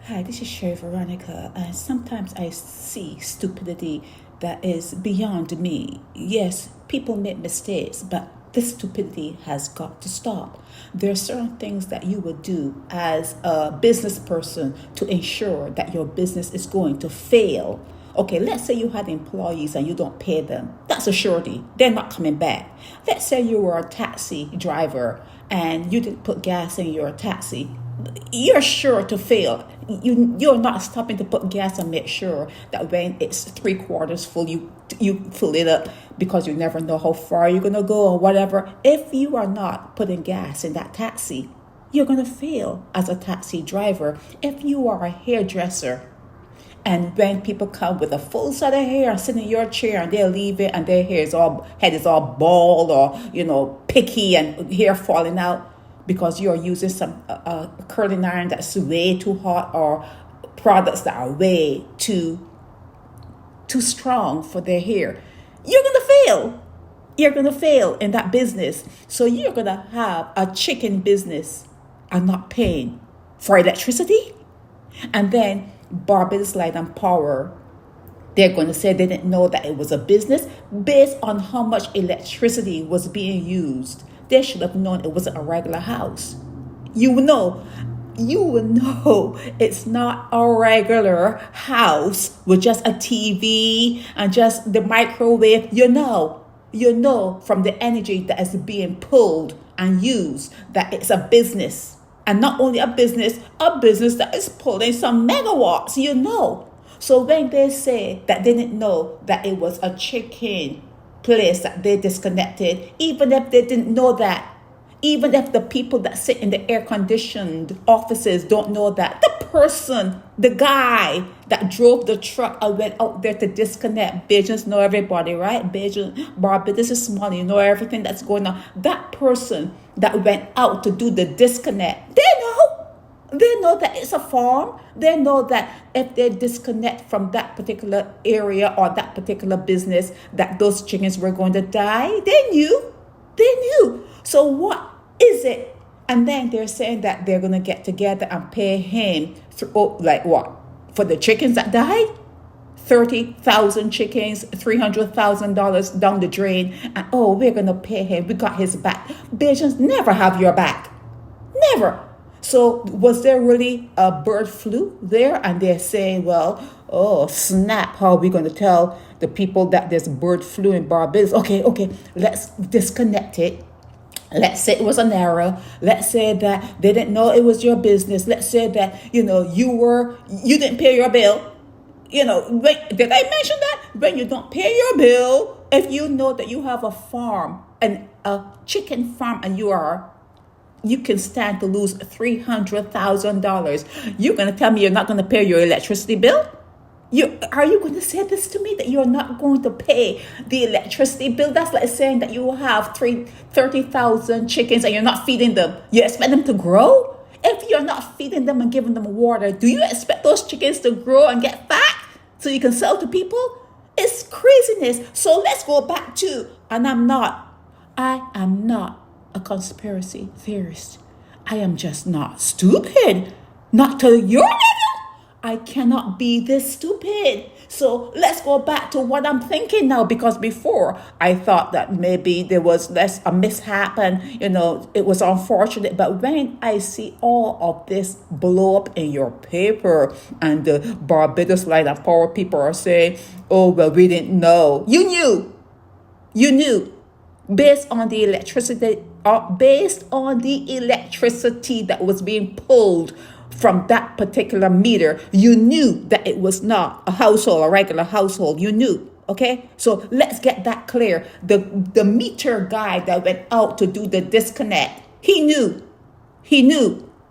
Hi, this is Sherry Veronica, and sometimes I see stupidity that is beyond me. Yes, people make mistakes, but this stupidity has got to stop. There are certain things that you would do as a business person to ensure that your business is going to fail. Okay, let's say you had employees and you don't pay them. That's a surety. They're not coming back. Let's say you were a taxi driver and you didn't put gas in your taxi. You're sure to fail. You're not stopping to put gas and make sure that when it's 3/4 full, you fill it up, because you never know how far you're gonna go or whatever. If you are not putting gas in that taxi, you're gonna fail as a taxi driver. If you are a hairdresser, and when people come with a full set of hair, sit in your chair and they leave it and their head is all bald or picky and hair falling out, because you're using some curling iron that's way too hot, or products that are way too strong for their hair, you're gonna fail. You're gonna fail in that business. So you're gonna have a chicken business and not paying for electricity. And then Barbados Light and Power, they're going to say they didn't know that it was a business based on how much electricity was being used. They should have known it wasn't a regular house. You would know it's not a regular house with just a TV and just the microwave. You know from the energy that is being pulled and used that it's a business. And not only a business that is pulling some megawatts, So when they say that they didn't know that it was a chicken place that they disconnected, even if they didn't know that, even if the people that sit in the air-conditioned offices don't know that, the guy that drove the truck and went out there to disconnect, Bajans know everybody, right? Barbados is small, you know everything that's going on. That person that went out to do the disconnect, they know that it's a farm. They know that if they disconnect from that particular area or that particular business, that those chickens were going to die. They knew. So what is it? And then they're saying that they're going to get together and pay him for the chickens that died? 30,000 chickens, $300,000 down the drain. And we're going to pay him. We got his back. Bajans never have your back. Never. So was there really a bird flu there? And they're saying, snap, how are we going to tell the people that there's bird flu in Barbados? Okay, let's disconnect it. Let's say it was an error. Let's say that they didn't know it was your business. Let's say that, you didn't pay your bill. Did I mention that? When you don't pay your bill, if you know that you have a farm, and a chicken farm, and you can stand to lose $300,000. You're going to tell me you're not going to pay your electricity bill? Are you going to say this to me, that you're not going to pay the electricity bill? That's like saying that you have 30,000 chickens and you're not feeding them. You expect them to grow? If you're not feeding them and giving them water, do you expect those chickens to grow and get fat so you can sell to people? It's craziness. So let's go back to, I am not a conspiracy theorist. I am just not stupid. Not to your level. I cannot be this stupid. So let's go back to what I'm thinking now, because before I thought that maybe there was less a mishap and, it was unfortunate. But when I see all of this blow up in your paper and the Barbados Light and Power people are saying, we didn't know. You knew. Based on the electricity that was being pulled from that particular meter, you knew that it was not a regular household. You knew. Okay, so let's get that clear. The meter guy that went out to do the disconnect, he knew.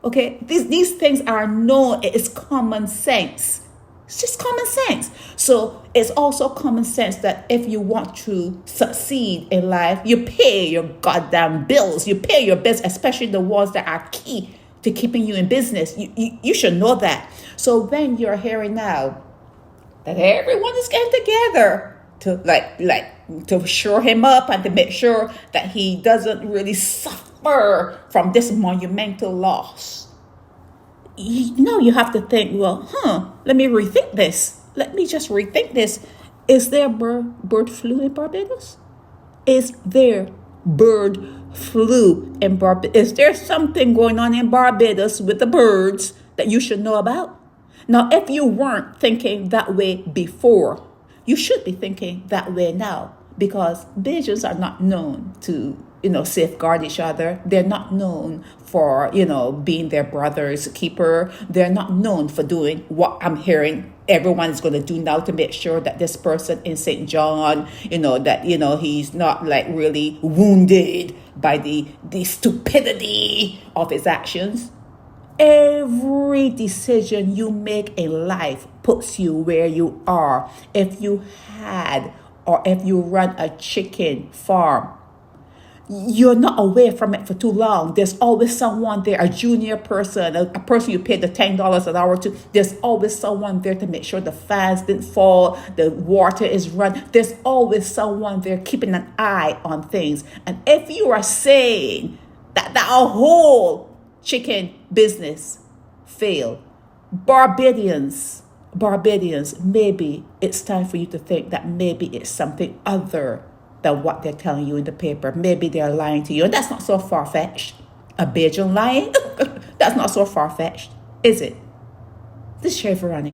Okay, these things are known. It is common sense. It's just common sense. So it's also common sense that if you want to succeed in life, you pay your goddamn bills. You pay your bills, especially the ones that are key to keeping you in business. You should know that. So when you're hearing now that everyone is getting together to shore him up and to make sure that he doesn't really suffer from this monumental loss, Now you have to think, well, let me rethink this. Let me just rethink this. Is there bird flu in Barbados? Is there bird flu in Barbados? Is there something going on in Barbados with the birds that you should know about? Now, if you weren't thinking that way before, you should be thinking that way now, because Bajans are not known to, safeguard each other. They're not known for, being their brother's keeper. They're not known for doing what I'm hearing everyone's going to do now to make sure that this person in St. John, that, he's not like really wounded by the stupidity of his actions. Every decision you make in life puts you where you are. If you run a chicken farm, you're not away from it for too long. There's always someone there, a junior person, a person you paid the $10 an hour to. There's always someone there to make sure the fans didn't fall, the water is run. There's always someone there keeping an eye on things. And if you are saying that a whole chicken business failed, Barbadians, maybe it's time for you to think that maybe it's something other than what they're telling you in the paper. Maybe they're lying to you. And that's not so far-fetched. A Bajan lying? That's not so far-fetched, is it? This is Shay Veronica.